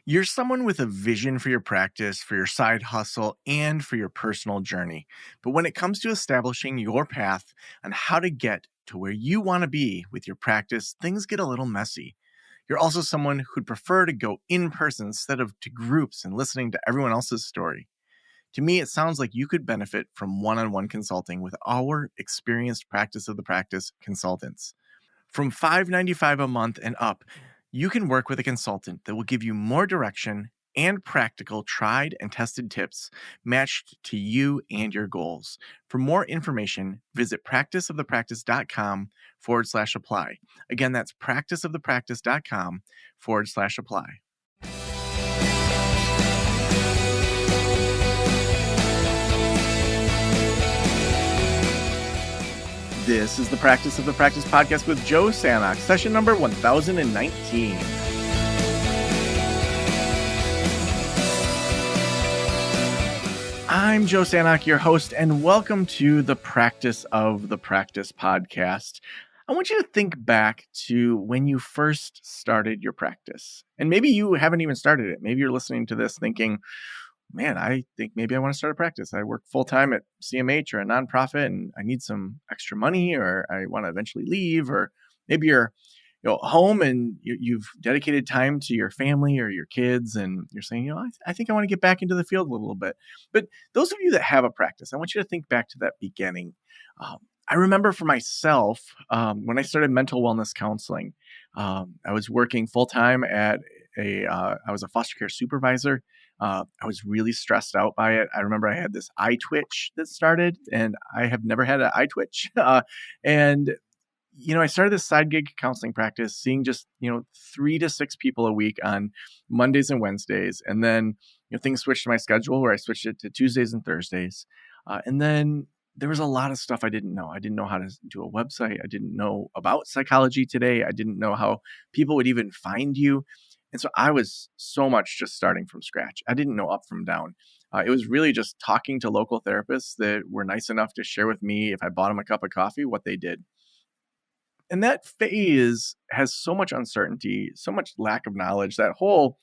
You're someone with a vision for your practice, for your side hustle, and for your personal journey. But when it comes to establishing your path on how to get to where you want to be with your practice, things get a little messy. You're also someone who'd prefer to go in person instead of to groups and listening to everyone else's story. To me, it sounds like you could benefit from one on one consulting with our experienced practice of the practice consultants. From $5.95 a month and up, you can work with a consultant that will give you more direction and practical, tried and tested tips matched to you and your goals. For more information, visit practiceofthepractice.com/apply. Again, that's practiceofthepractice.com/apply. This is the Practice of the Practice podcast with Joe Sanok, session number 1019. I'm Joe Sanok, your host, and welcome to the Practice of the Practice podcast. I want you to think back to when you first started your practice. And maybe you haven't even started it. Maybe you're listening to this thinking, man, I think maybe I want to start a practice. I work full time at CMH or a nonprofit and I need some extra money, or I want to eventually leave, or maybe you're home and you've dedicated time to your family or your kids and you're saying, I think I want to get back into the field a little bit. But those of you that have a practice, I want you to think back to that beginning. I remember for myself, when I started mental wellness counseling, I was working full time at I was a foster care supervisor. I was really stressed out by it. I remember I had this eye twitch that started, and I have never had an eye twitch. And I started this side gig counseling practice, seeing just 3 to 6 people a week on Mondays and Wednesdays, and then things switched to my schedule where I switched it to Tuesdays and Thursdays, and then there was a lot of stuff I didn't know. I didn't know how to do a website. I didn't know about Psychology Today. I didn't know how people would even find you. And so I was so much just starting from scratch. I didn't know up from down. It was really just talking to local therapists that were nice enough to share with me, if I bought them a cup of coffee, what they did. And that phase has so much uncertainty, so much lack of knowledge, that whole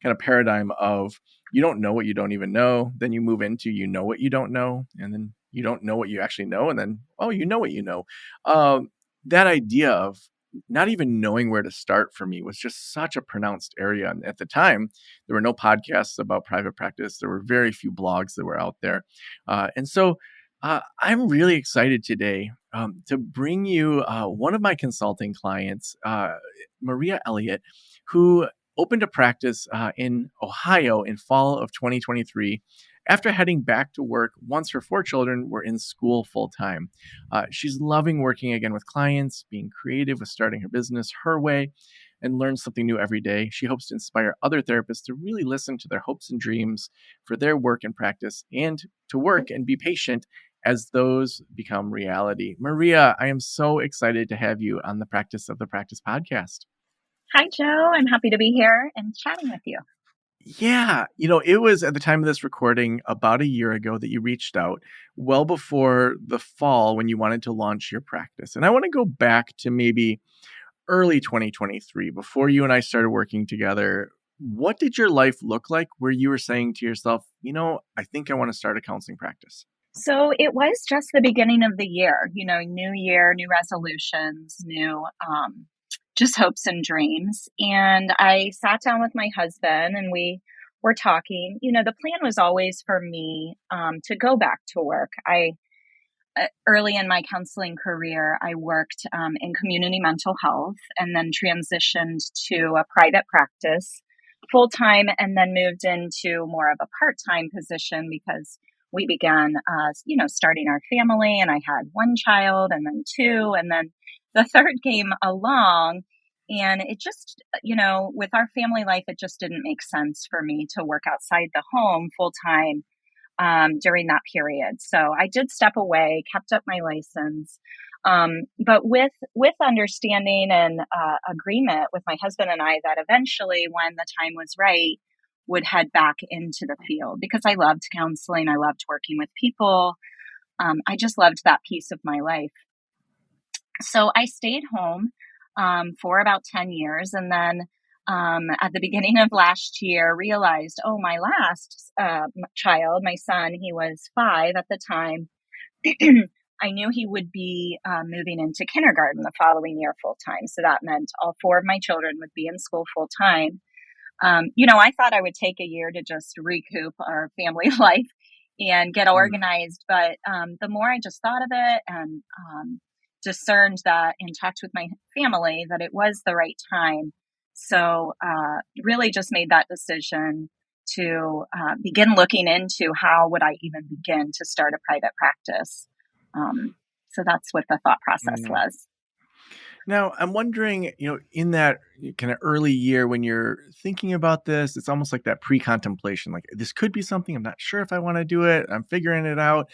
kind of paradigm of you don't know what you don't even know. Then you move into you know what you don't know. And then you don't know what you actually know. And then, you know what you know. That idea of not even knowing where to start for me was just such a pronounced area. And at the time, there were no podcasts about private practice. There were very few blogs that were out there. And so I'm really excited today to bring you one of my consulting clients, Maria Elliott, who opened a practice in Ohio in fall of 2023 after heading back to work once her 4 children were in school full time. She's loving working again with clients, being creative with starting her business her way, and learn something new every day. She hopes to inspire other therapists to really listen to their hopes and dreams for their work and practice, and to work and be patient as those become reality. Maria, I am so excited to have you on the Practice of the Practice podcast. Hi, Joe. I'm happy to be here and chatting with you. Yeah, it was at the time of this recording about a year ago that you reached out, well before the fall when you wanted to launch your practice. And I want to go back to maybe early 2023, before you and I started working together. What did your life look like where you were saying to yourself, I think I want to start a counseling practice? So it was just the beginning of the year, new year, new resolutions, new just hopes and dreams. And I sat down with my husband and we were talking. The plan was always for me to go back to work. Early in my counseling career, I worked in community mental health and then transitioned to a private practice full time, and then moved into more of a part-time position because we began, starting our family, and I had 1 child and then 2, and then the third came along. And it just, with our family life, it just didn't make sense for me to work outside the home full time during that period. So I did step away, kept up my license, but with understanding and agreement with my husband and I that eventually, when the time was right, would head back into the field because I loved counseling. I loved working with people. I just loved that piece of my life. So I stayed home for about 10 years, and then at the beginning of last year, realized, oh, my last child, my son, he was 5 at the time. I knew he would be moving into kindergarten the following year full time. So that meant all 4 of my children would be in school full time. I thought I would take a year to just recoup our family life and get Mm. organized. But the more I just thought of it and discerned that and talked with my family that it was the right time. So really just made that decision to begin looking into how would I even begin to start a private practice. So that's what the thought process Mm. was. Now, I'm wondering, in that kind of early year when you're thinking about this, it's almost like that pre-contemplation, like this could be something. I'm not sure if I want to do it. I'm figuring it out.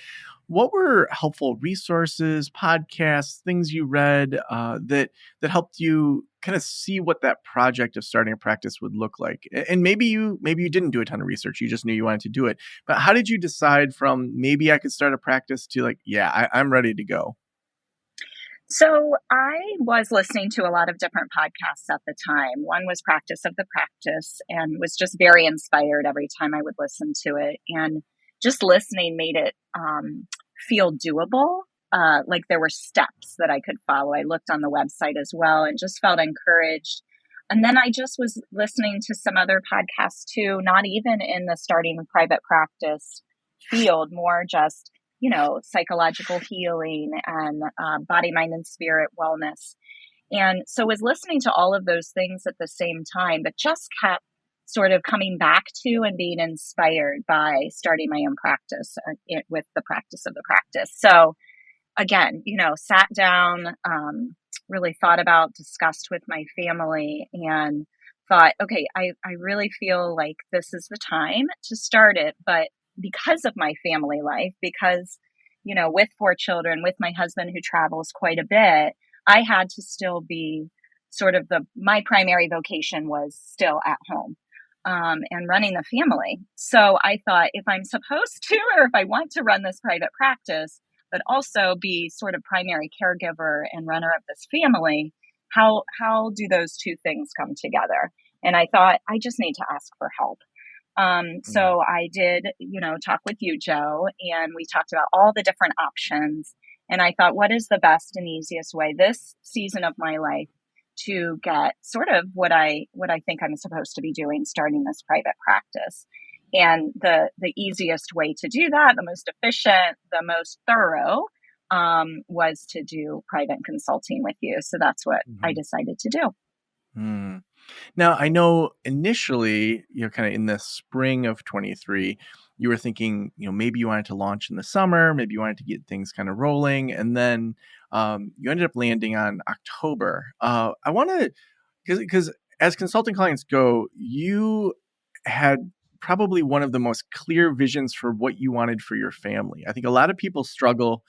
What were helpful resources, podcasts, things you read that helped you kind of see what that project of starting a practice would look like? And maybe you didn't do a ton of research. You just knew you wanted to do it. But how did you decide from maybe I could start a practice to like, yeah, I'm ready to go? So I was listening to a lot of different podcasts at the time. One was Practice of the Practice and was just very inspired every time I would listen to it. And just listening made it feel doable. Like there were steps that I could follow. I looked on the website as well and just felt encouraged. And then I just was listening to some other podcasts too, not even in the starting a private practice field, more just psychological healing and body, mind, and spirit wellness. And so was listening to all of those things at the same time, but just kept sort of coming back to and being inspired by starting my own practice with the practice of the practice. So again, sat down, really thought about, discussed with my family, and thought, okay, I really feel like this is the time to start it. But because of my family life, because, with 4 children, with my husband who travels quite a bit, I had to still be sort of my primary vocation was still at home. And running the family. So I thought if I'm supposed to, or if I want to run this private practice, but also be sort of primary caregiver and runner of this family, how do those two things come together? And I thought I just need to ask for help. Mm. So I did, talk with you, Joe, and we talked about all the different options. And I thought, what is the best and easiest way this season of my life to get sort of what I think I'm supposed to be doing, starting this private practice? And the easiest way to do that, the most efficient, the most thorough, was to do private consulting with you. So that's what I Mhm. decided to do. Mm. Now, I know initially, kind of in the spring of 23, you were thinking, maybe you wanted to launch in the summer, maybe you wanted to get things kind of rolling, and then you ended up landing on October. I want to, because as consulting clients go, you had probably one of the most clear visions for what you wanted for your family. I think a lot of people struggle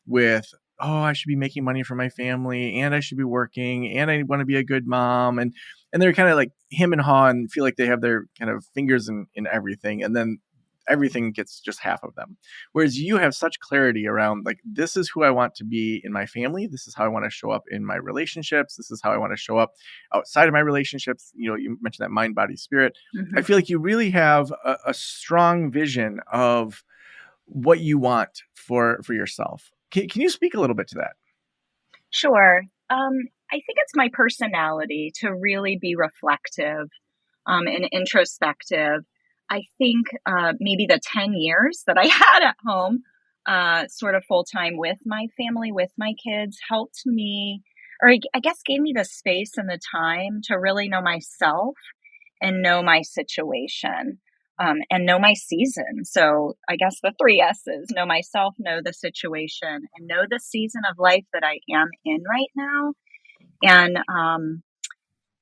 with, oh, I should be making money for my family, and I should be working, and I want to be a good mom, and they're kind of like him and haw and feel like they have their kind of fingers in everything, and then everything gets just half of them. Whereas you have such clarity around like, this is who I want to be in my family, this is how I want to show up in my relationships, this is how I want to show up outside of my relationships. You mentioned that mind, body, spirit. I Mm-hmm. feel like you really have a strong vision of what you want for yourself. Can you speak a little bit to that? Sure. I think it's my personality to really be reflective and introspective. I think maybe the 10 years that I had at home, sort of full time with my family, with my kids, helped me, or I guess gave me the space and the time to really know myself and know my situation. And know my season. So I guess the 3 S's: know myself, know the situation, and know the season of life that I am in right now. And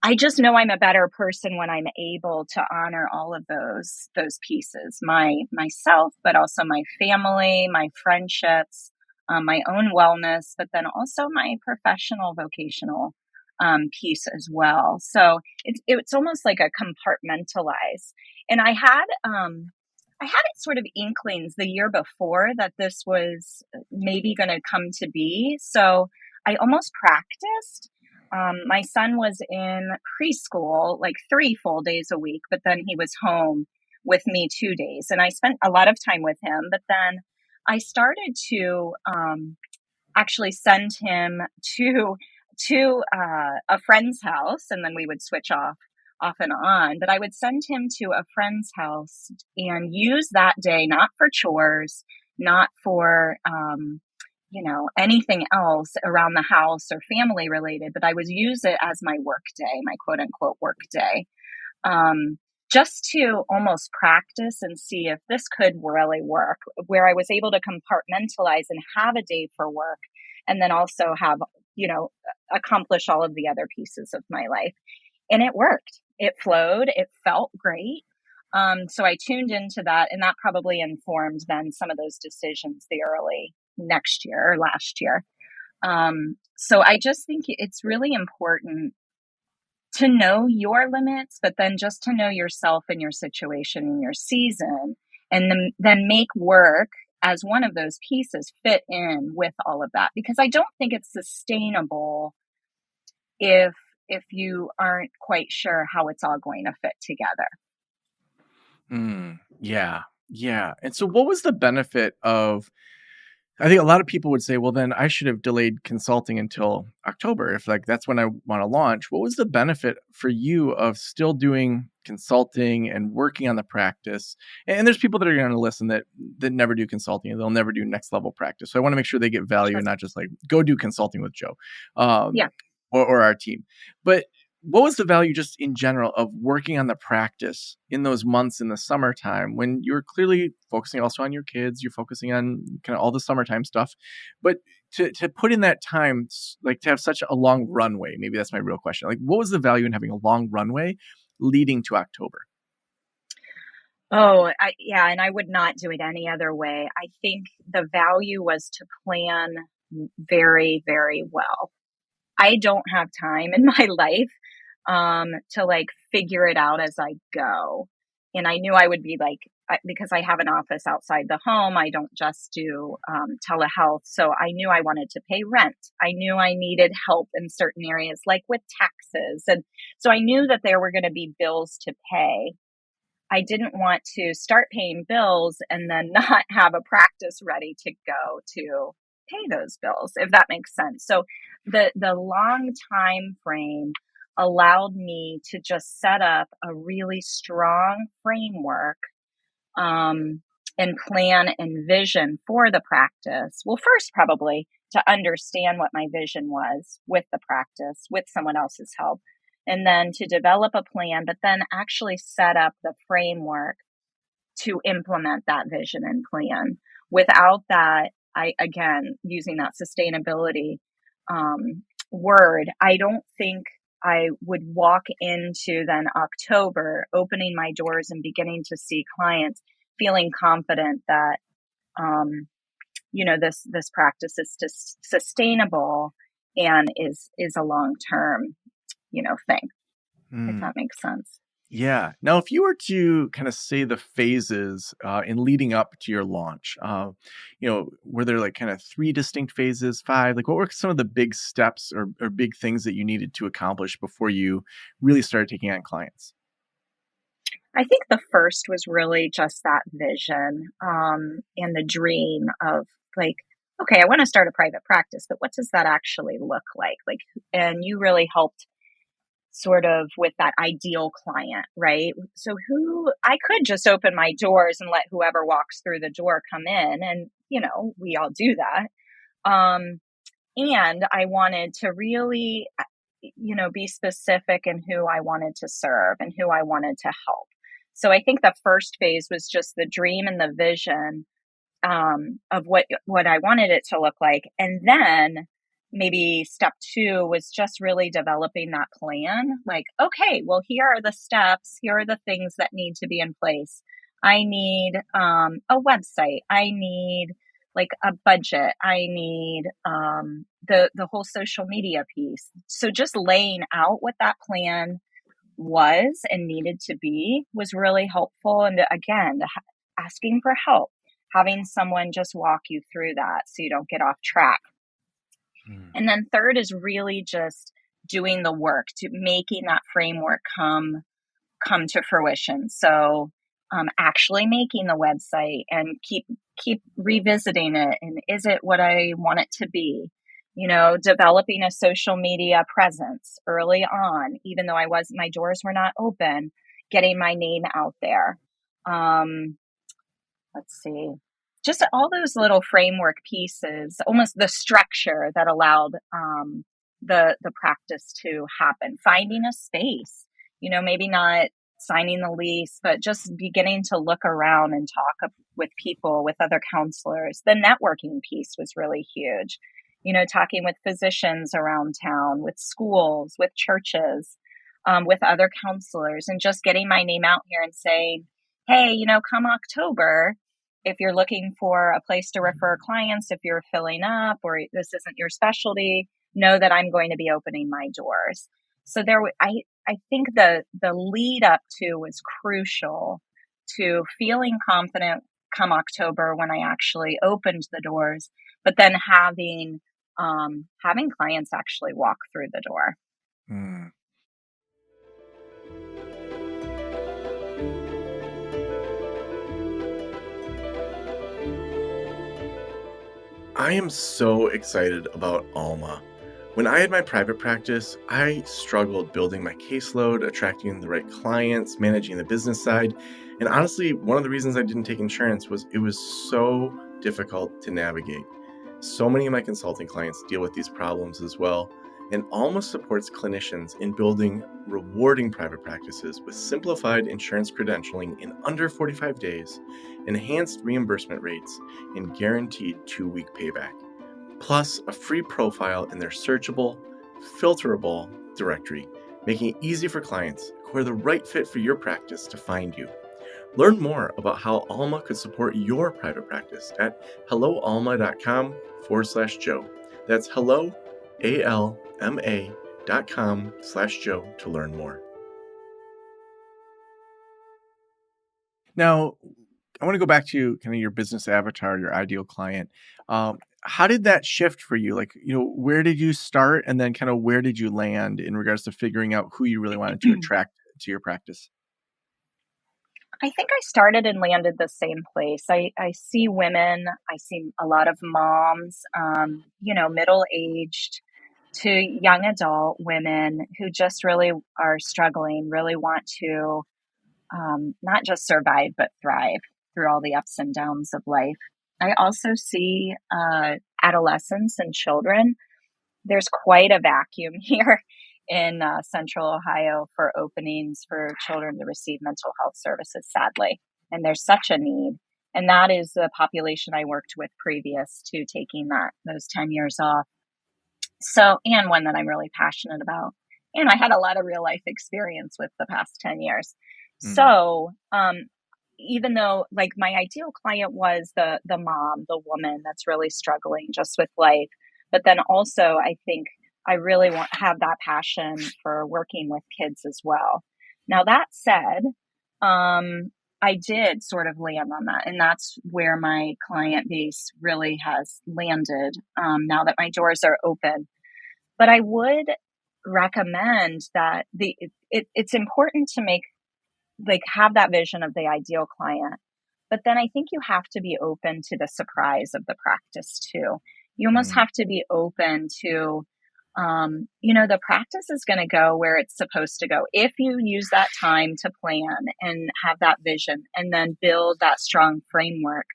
I just know I'm a better person when I'm able to honor all of those pieces, myself, but also my family, my friendships, my own wellness, but then also my professional vocational piece as well. So it's almost like a compartmentalize. And I had it sort of inklings the year before that this was maybe going to come to be. So I almost practiced My son was in preschool like 3 full days a week, but then he was home with me 2 days. And I spent a lot of time with him. But then I started to actually send him to a friend's house, and then we would switch off and on. But I would send him to a friend's house and use that day not for chores, not for anything else around the house or family related, but I would use it as my work day, my quote unquote work day, um, just to almost practice and see if this could really work, where I was able to compartmentalize and have a day for work and then also have, accomplish all of the other pieces of my life. And it worked. It flowed. It felt great. So I tuned into that, and that probably informed then some of those decisions the early next year or last year. So I just think it's really important to know your limits, but then just to know yourself and your situation and your season, and then make work as one of those pieces fit in with all of that. Because I don't think it's sustainable if you aren't quite sure how it's all going to fit together. Yeah. Yeah. And so what was the benefit of I think a lot of people would say, well, then I should have delayed consulting until October if like that's when I want to launch. What was the benefit for you of still doing consulting and working on the practice? And there's people that are going to listen that never do consulting and they'll never do next level practice. So I want to make sure they get value Sure. and not just like go do consulting with Joe um, Yeah. or our team. But what was the value just in general of working on the practice in those months in the summertime when you're clearly focusing also on your kids, you're focusing on kind of all the summertime stuff, but to put in that time, like to have such a long runway, maybe that's my real question. Like what was the value in having a long runway leading to October? Oh, yeah, and I would not do it any other way. I think the value was to plan very, very well. I don't have time in my life to like figure it out as I go. And I knew I would be like, because I have an office outside the home, I don't just do telehealth. So I knew I wanted to pay rent. I knew I needed help in certain areas, like with taxes. And so I knew that there were going to be bills to pay. I didn't want to start paying bills and then not have a practice ready to go to pay those bills, if that makes sense. So the long time frame allowed me to just set up a really strong framework, um, and plan and vision for the practice. Well, first, probably to understand what my vision was with the practice, with someone else's help, and then to develop a plan, but then actually set up the framework to implement that vision and plan. Without that, again, using that sustainability word, I don't think I would walk into then October, opening my doors and beginning to see clients, feeling confident that this practice is sustainable and is a long term thing, if Mm. that makes sense. Yeah. Now, if you were to kind of say the phases in leading up to your launch, were there like kind of three distinct phases, five? Like, what were some of the big steps or big things that you needed to accomplish before you really started taking on clients? I think the first was really just that vision, and the dream of like, okay, I want to start a private practice, but what does that actually look like? Like, and you really helped sort of with that ideal client, right? So who I could just open my doors and let whoever walks through the door come in, and we all do that. Um, and I wanted to really, be specific in who I wanted to serve and who I wanted to help. So I think the first phase was just the dream and the vision, of what I wanted it to look like. And then maybe step two was just really developing that plan. Like, okay, well, here are the steps. Here are the things that need to be in place. I need a website. I need like a budget. I need the whole social media piece. So just laying out what that plan was and needed to be was really helpful. And again, asking for help, having someone just walk you through that so you don't get off track. Mm. And then third is really just doing the work to making that framework come to fruition. So actually making the website and keep revisiting it, and is it what I want it to be? Developing a social media presence early on, even though my doors were not open, getting my name out there. Um, let's see, just all those little framework pieces, almost the structure that allowed the practice to happen. Finding a space, maybe not signing the lease, but just beginning to look around and talk with people, with other counselors. The networking piece was really huge. Talking with physicians around town, with schools, with churches, with other counselors, and just getting my name out here and saying, hey, come October, if you're looking for a place to refer clients, if you're filling up or this isn't your specialty, know that I'm going to be opening my doors. So I think the lead up to was crucial to feeling confident come October when I actually opened the doors, but then having clients actually walk through the door. Mm. I am so excited about Alma. When I had my private practice, I struggled building my caseload, attracting the right clients, managing the business side. And honestly, one of the reasons I didn't take insurance was it was so difficult to navigate. So many of my consulting clients deal with these problems as well. And Alma supports clinicians in building rewarding private practices with simplified insurance credentialing in under 45 days, enhanced reimbursement rates, and guaranteed 2-week payback, plus a free profile in their searchable, filterable directory, making it easy for clients who are the right fit for your practice to find you. Learn more about how Alma could support your private practice at helloalma.com/Joe. That's helloalma.com/Joe to learn more. Now, I want to go back to kind of your business avatar, your ideal client. How did that shift for you? Like, where did you start, and then kind of where did you land in regards to figuring out who you really wanted to attract to your practice? I think I started and landed the same place. I see women, I see a lot of moms, middle aged to young adult women who just really are struggling, really want to not just survive, but thrive through all the ups and downs of life. I also see adolescents and children. There's quite a vacuum here in central Ohio for openings for children to receive mental health services, sadly. And there's such a need. And that is the population I worked with previous to taking those 10 years off. So, and one that I'm really passionate about. And I had a lot of real life experience with the past 10 years. Mm. So, even though like my ideal client was the mom, the woman that's really struggling just with life, but then also I think I really have that passion for working with kids as well. Now that said, I did sort of land on that, and that's where my client base really has landed now that my doors are open. But I would recommend that it's important to have that vision of the ideal client. But then I think you have to be open to the surprise of the practice too. You almost Mm. have to be open to, the practice is going to go where it's supposed to go. If you use that time to plan and have that vision and then build that strong framework,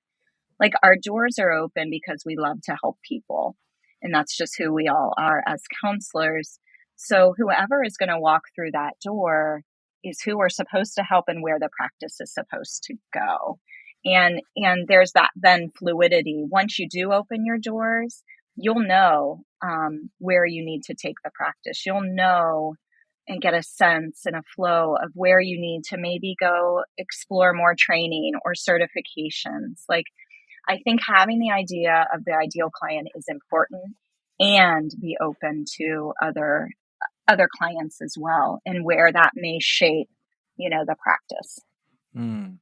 like our doors are open because we love to help people. And that's just who we all are as counselors. So whoever is going to walk through that door is who we're supposed to help and where the practice is supposed to go. And there's that then fluidity. Once you do open your doors, you'll know where you need to take the practice. You'll know and get a sense and a flow of where you need to maybe go explore more training or certifications. Like I think having the idea of the ideal client is important, and be open to other clients as well and where that may shape, the practice. Mm.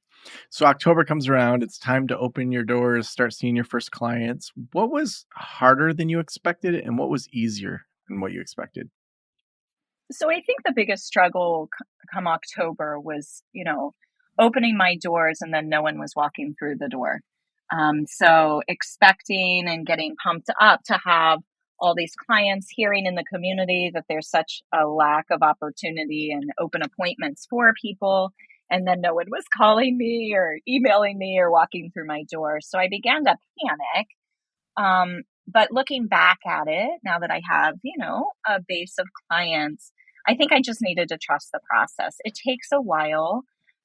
So October comes around, it's time to open your doors, start seeing your first clients. What was harder than you expected, and what was easier than what you expected? So I think the biggest struggle come October was, opening my doors and then no one was walking through the door. So expecting and getting pumped up to have all these clients, hearing in the community that there's such a lack of opportunity and open appointments for people. And then no one was calling me or emailing me or walking through my door. So I began to panic. But looking back at it, now that I have, a base of clients, I think I just needed to trust the process. It takes a while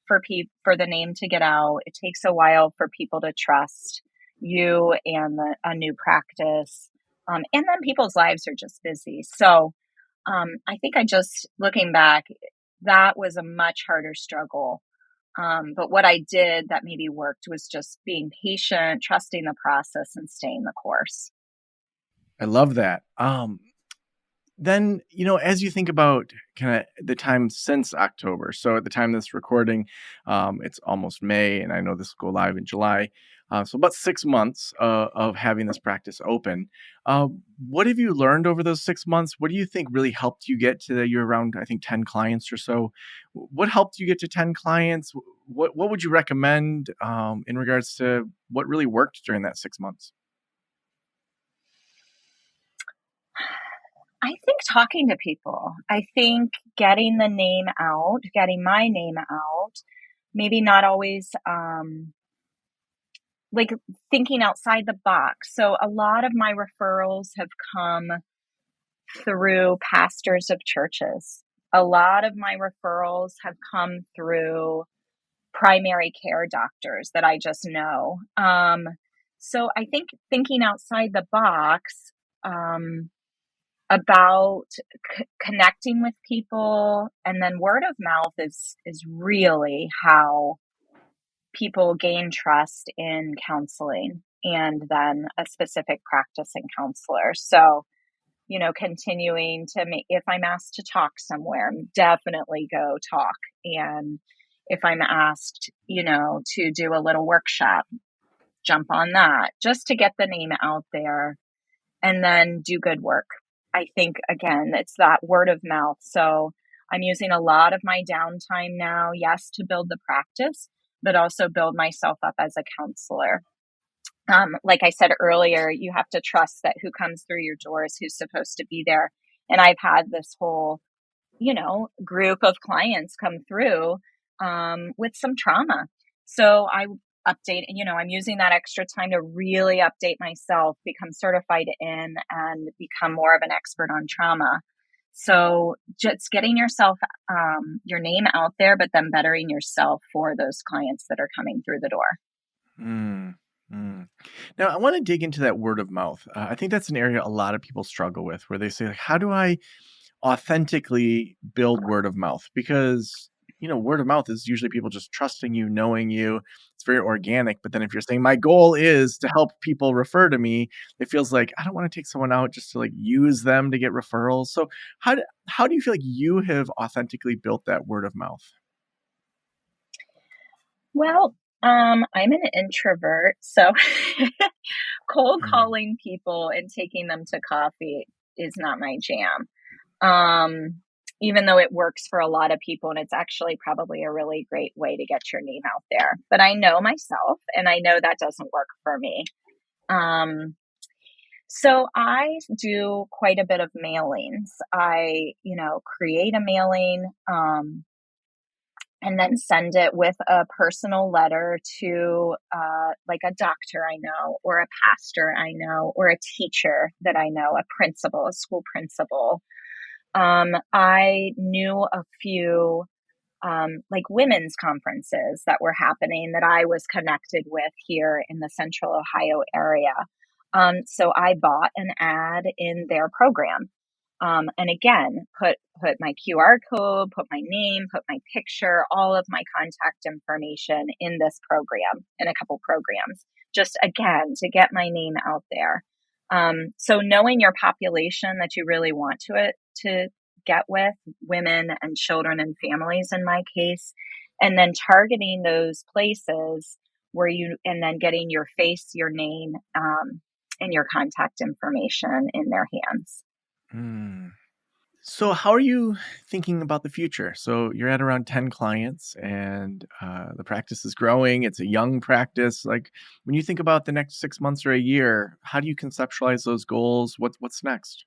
for the name to get out. It takes a while for people to trust you and a new practice. And then people's lives are just busy. So I think I just, looking back, that was a much harder struggle. But what I did that maybe worked was just being patient, trusting the process, and staying the course. I love that. Then, as you think about kind of the time since October, so at the time of this recording, it's almost May, and I know this will go live in July. So about 6 months of having this practice open. Uh, what have you learned over those 6 months? What do you think really helped you get to you're around, I think, 10 clients or so? What helped you get to 10 clients? What would you recommend in regards to what really worked during that 6 months? I think talking to people, I think getting the name out, getting my name out, maybe not always like thinking outside the box. So a lot of my referrals have come through pastors of churches. A lot of my referrals have come through primary care doctors that I just know. So I think thinking outside the box, about connecting with people, and then word of mouth is really how people gain trust in counseling and then a specific practicing counselor. So, continuing to make, if I'm asked to talk somewhere, definitely go talk. And if I'm asked, to do a little workshop, jump on that just to get the name out there and then do good work. I think, again, it's that word of mouth. So I'm using a lot of my downtime now, yes, to build the practice, but also build myself up as a counselor. Like I said earlier, you have to trust that who comes through your doors, who's supposed to be there. And I've had this whole, group of clients come through with some trauma. So I update, I'm using that extra time to really update myself, become certified in, and become more of an expert on trauma. So just getting yourself, your name out there, but then bettering yourself for those clients that are coming through the door. Mm, mm. Now, I want to dig into that word of mouth. I think that's an area a lot of people struggle with, where they say, like, how do I authentically build word of mouth? Because, word of mouth is usually people just trusting you, knowing you. It's very organic. But then if you're saying, my goal is to help people refer to me, it feels like I don't want to take someone out just to like use them to get referrals. So how do you feel like you have authentically built that word of mouth? Well, I'm an introvert, so cold Mm, calling people and taking them to coffee is not my jam. Um, Even though it works for a lot of people, and it's actually probably a really great way to get your name out there. But I know myself, and I know that doesn't work for me. Um, so I do quite a bit of mailings. I, create a mailing, and then send it with a personal letter to like a doctor I know, or a pastor I know, or a teacher that I know, a principal, a school principal. I knew a few like women's conferences that were happening that I was connected with here in the central Ohio area. So I bought an ad in their program. And again, put my QR code, put my name, put my picture, all of my contact information in this program, in a couple programs, just again to get my name out there. So knowing your population that you really want to get with, women and children and families in my case, and then targeting those places where and then getting your face, your name, and your contact information in their hands. mm. So, how are you thinking about the future? So, you're at around 10 clients and the practice is growing. It's a young practice. Like, when you think about the next 6 months or a year, how do you conceptualize those goals? What's next?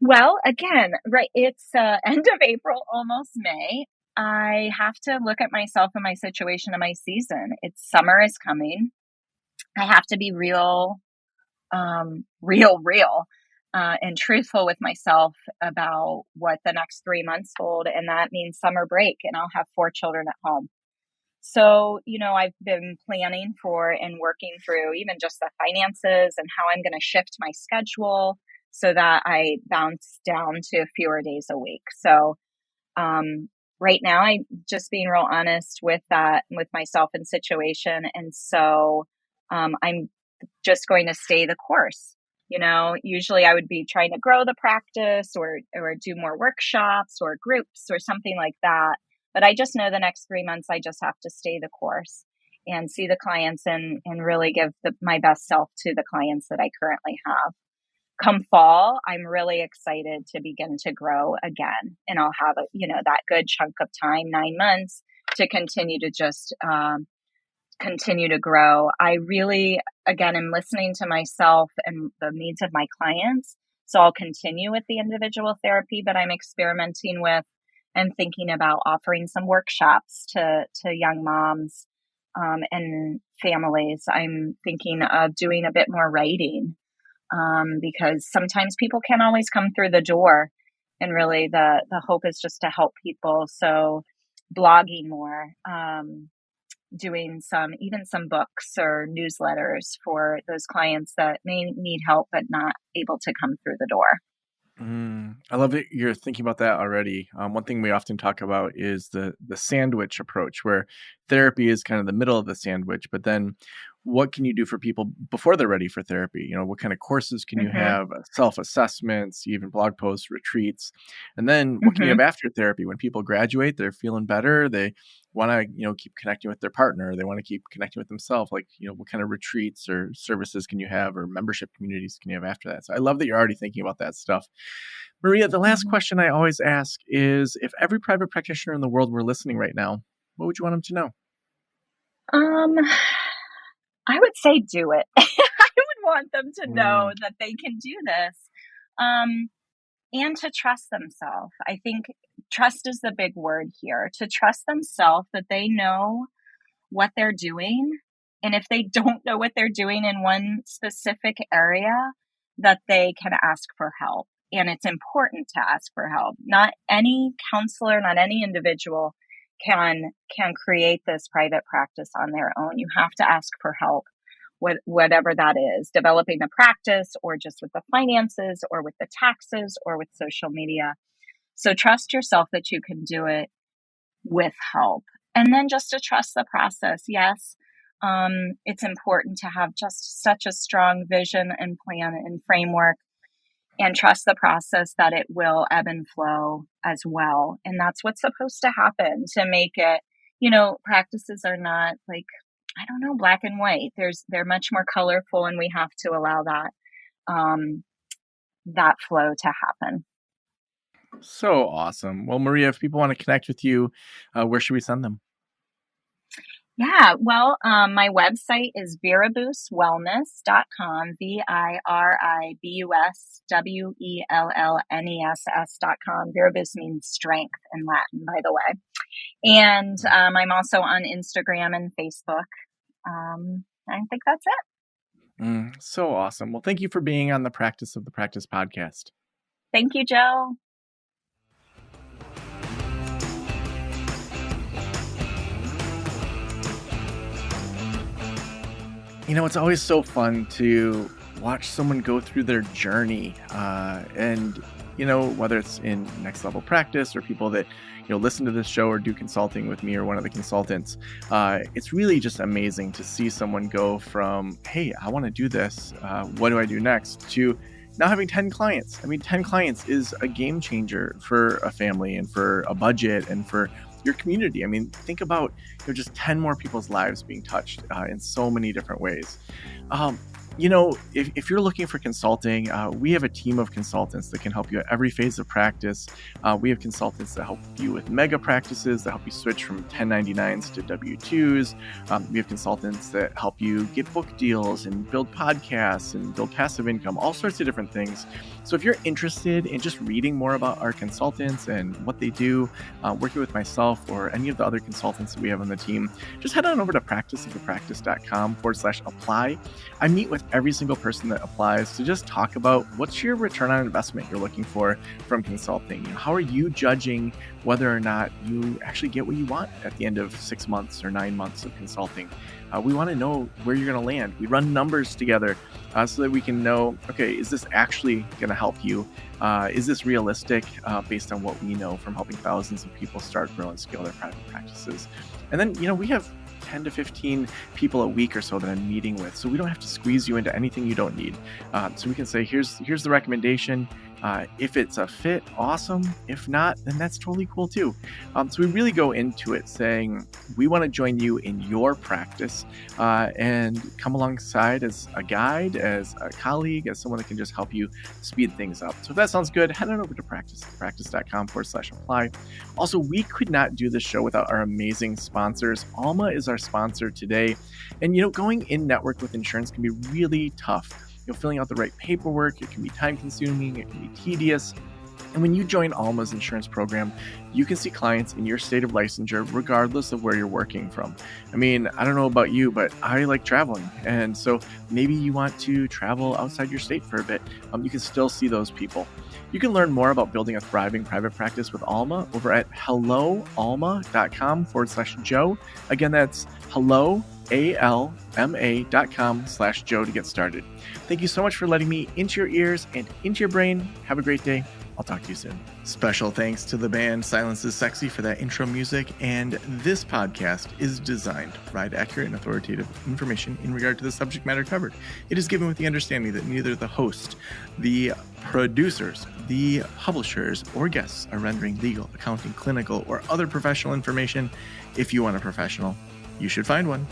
Well, again, right, it's end of April, almost May. I have to look at myself and my situation and my season. It's summer is coming. I have to be real, and truthful with myself about what the next 3 months hold. And that means summer break, and I'll have 4 children at home. So, I've been planning for and working through even just the finances and how I'm going to shift my schedule so that I bounce down to fewer days a week. So, right now, I just being real honest with that, with myself and situation. And so, I'm just going to stay the course. Usually I would be trying to grow the practice or do more workshops or groups or something like that. But I just know the next 3 months I just have to stay the course and see the clients and really give my best self to the clients that I currently have. Come fall, I'm really excited to begin to grow again, and I'll have that good chunk of time, 9 months, to continue to just continue to grow. I really, again, am listening to myself and the needs of my clients. So I'll continue with the individual therapy, but I'm experimenting with and thinking about offering some workshops to young moms and families. I'm thinking of doing a bit more writing because sometimes people can't always come through the door. And really, the hope is just to help people. So blogging more. Doing some books or newsletters for those clients that may need help but not able to come through the door. I love that you're thinking about that already. One thing we often talk about is the sandwich approach, where therapy is kind of the middle of the sandwich. But then, what can you do for people before they're ready for therapy? What kind of courses can you Mhm. have? Self assessments, even blog posts, retreats, and then what can you have Mhm. after therapy? When people graduate, they're feeling better. They want to keep connecting with their partner. They want to keep connecting with themselves. Like what kind of retreats or services can you have, or membership communities can you have after that? So I love that you're already thinking about that stuff. Maria, the last Mhm. question I always ask is, if every private practitioner in the world were listening right now, what would you want them to know? Um, I would say do it. I would want them to know Mm, that they can do this, um, and to trust themselves. I think trust is the big word here. To trust themselves that they know what they're doing. And if they don't know what they're doing in one specific area, that they can ask for help. And it's important to ask for help. Not any counselor, not any individual can create this private practice on their own. You have to ask for help, whatever that is, developing the practice or just with the finances or with the taxes or with social media. So trust yourself that you can do it with help. And then just to trust the process. Yes, it's important to have just such a strong vision and plan and framework and trust the process that it will ebb and flow as well. And that's what's supposed to happen to make it, practices are not like, I don't know, black and white. They're much more colorful, and we have to allow um, that flow to happen. so awesome. Well, Maria, if people want to connect with you, where should we send them? Yeah, well, my website is virabuswellness.com, virabuswellness.com. Virabus means strength in Latin, by the way. And I'm also on Instagram and Facebook. I think that's it. So awesome. Well, thank you for being on the Practice of the Practice podcast. Thank you, Joe. It's always so fun to watch someone go through their journey. And, whether it's in next level practice or people that, listen to this show or do consulting with me or one of the consultants, it's really just amazing to see someone go from, hey, I want to do this. What do I do next? To now having 10 clients. I mean, 10 clients is a game changer for a family and for a budget and for your community. I mean, think about just 10 more people's lives being touched in so many different ways. Um, if you're looking for consulting, we have a team of consultants that can help you at every phase of practice. We have consultants that help you with mega practices, that help you switch from 1099s to W-2s. We have consultants that help you get book deals and build podcasts and build passive income, all sorts of different things. So if you're interested in just reading more about our consultants and what they do, working with myself or any of the other consultants that we have on the team, just head on over to practiceofthepractice.com/apply. I meet with every single person that applies to just talk about what's your return on investment you're looking for from consulting. How are you judging whether or not you actually get what you want at the end of 6 months or 9 months of consulting? We want to know where you're going to land. We run numbers together so that we can know, okay, is this actually going to help you? Is this realistic based on what we know from helping thousands of people start, grow, and scale their private practices? And then, we have 10 to 15 people a week or so that I'm meeting with. So we don't have to squeeze you into anything you don't need. So we can say, here's the recommendation. If it's a fit, awesome. If not, then that's totally cool too. So we really go into it saying, we want to join you in your practice and come alongside as a guide, as a colleague, as someone that can just help you speed things up. So if that sounds good, head on over to practice.com/apply. Also, we could not do this show without our amazing sponsors. Alma is our sponsor today. And, going in network with insurance can be really tough. Filling out the right paperwork, it can be time consuming, it can be tedious. And when you join Alma's insurance program, you can see clients in your state of licensure regardless of where you're working from. I mean, I don't know about you, but I like traveling. And so maybe you want to travel outside your state for a bit. You can still see those people. You can learn more about building a thriving private practice with Alma over at helloalma.com/Joe. Again, that's ALMA.com/Joe to get started. Thank you so much for letting me into your ears and into your brain. Have a great day. I'll talk to you soon. Special thanks to the band Silence is Sexy for that intro music, and this podcast is designed to provide accurate and authoritative information in regard to the subject matter covered. It is given with the understanding that neither the host, the producers, the publishers, or guests are rendering legal, accounting, clinical, or other professional information. If you want a professional, you should find one.